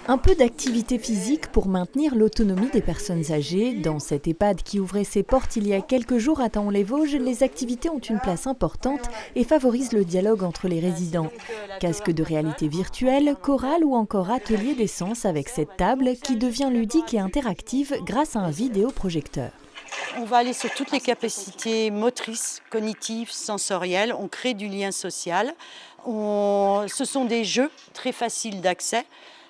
Un peu d'activité physique pour maintenir l'autonomie des personnes âgées. Dans cet EHPAD qui ouvrait ses portes il y a quelques jours à Thaon-les-Vosges, les activités ont une place importante et favorisent le dialogue entre les résidents. Casque de réalité virtuelle, chorale ou encore atelier d'essence avec cette table qui devient ludique et interactive grâce à un vidéoprojecteur. On va aller sur toutes les capacités motrices, cognitives, sensorielles. On crée du lien social. Ce sont des jeux très faciles d'accès.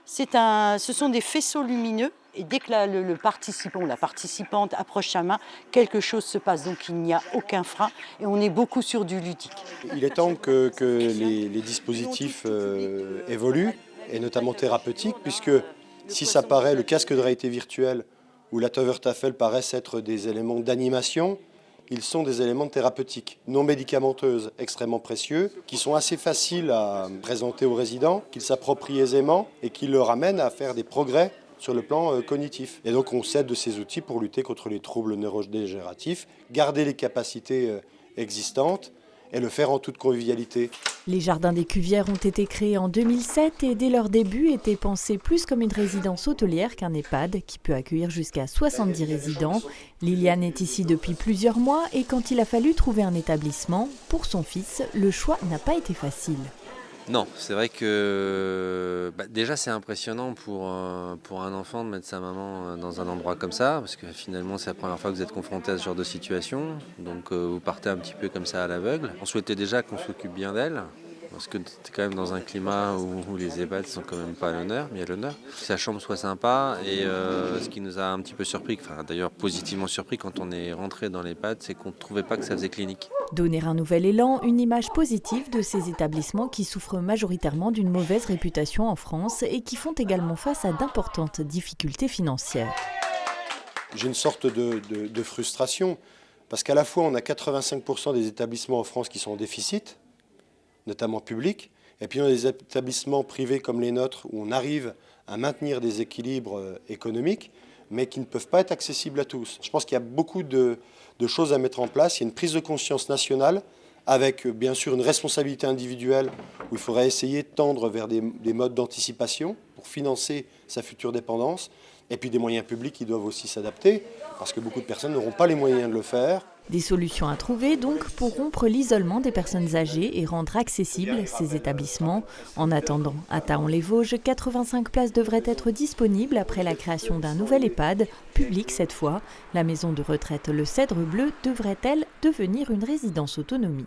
Ce sont des faisceaux lumineux et dès que le participant ou la participante approche sa main, quelque chose se passe. Donc il n'y a aucun frein et on est beaucoup sur du ludique. Il est temps que les dispositifs évoluent et notamment thérapeutiques, puisque si ça paraît le casque de réalité virtuelle ou la Tower-Tafel paraissent être des éléments d'animation, ils sont des éléments thérapeutiques, non médicamenteuses, extrêmement précieux, qui sont assez faciles à présenter aux résidents, qu'ils s'approprient aisément et qui leur amènent à faire des progrès sur le plan cognitif. Et donc on s'aide de ces outils pour lutter contre les troubles neurodégénératifs, garder les capacités existantes et le faire en toute convivialité. Les jardins des Cuvières ont été créés en 2007 et dès leur début étaient pensés plus comme une résidence hôtelière qu'un EHPAD qui peut accueillir jusqu'à 70 résidents. Liliane est ici depuis plusieurs mois et quand il a fallu trouver un établissement, pour son fils, le choix n'a pas été facile. Non, c'est vrai que déjà c'est impressionnant pour un enfant de mettre sa maman dans un endroit comme ça, parce que finalement c'est la première fois que vous êtes confronté à ce genre de situation, donc vous partez un petit peu comme ça à l'aveugle. On souhaitait déjà qu'on s'occupe bien d'elle, parce que c'est quand même dans un climat où les EHPAD sont quand même pas à l'honneur, mis à l'honneur. Que sa chambre soit sympa et ce qui nous a un petit peu surpris, enfin d'ailleurs positivement surpris quand on est rentré dans l'EHPAD, c'est qu'on ne trouvait pas que ça faisait clinique. Donner un nouvel élan, une image positive de ces établissements qui souffrent majoritairement d'une mauvaise réputation en France et qui font également face à d'importantes difficultés financières. J'ai une sorte de frustration, parce qu'à la fois on a 85% des établissements en France qui sont en déficit, notamment publics, et puis on a des établissements privés comme les nôtres où on arrive à maintenir des équilibres économiques, mais qui ne peuvent pas être accessibles à tous. Je pense qu'il y a beaucoup de choses à mettre en place. Il y a une prise de conscience nationale avec bien sûr une responsabilité individuelle où il faudrait essayer de tendre vers des modes d'anticipation pour financer sa future dépendance, et puis des moyens publics qui doivent aussi s'adapter parce que beaucoup de personnes n'auront pas les moyens de le faire. Des solutions à trouver donc pour rompre l'isolement des personnes âgées et rendre accessibles ces établissements. En attendant, à Thaon-les-Vosges, 85 places devraient être disponibles après la création d'un nouvel EHPAD, public cette fois. La maison de retraite Le Cèdre Bleu devrait-elle devenir une résidence autonomie ?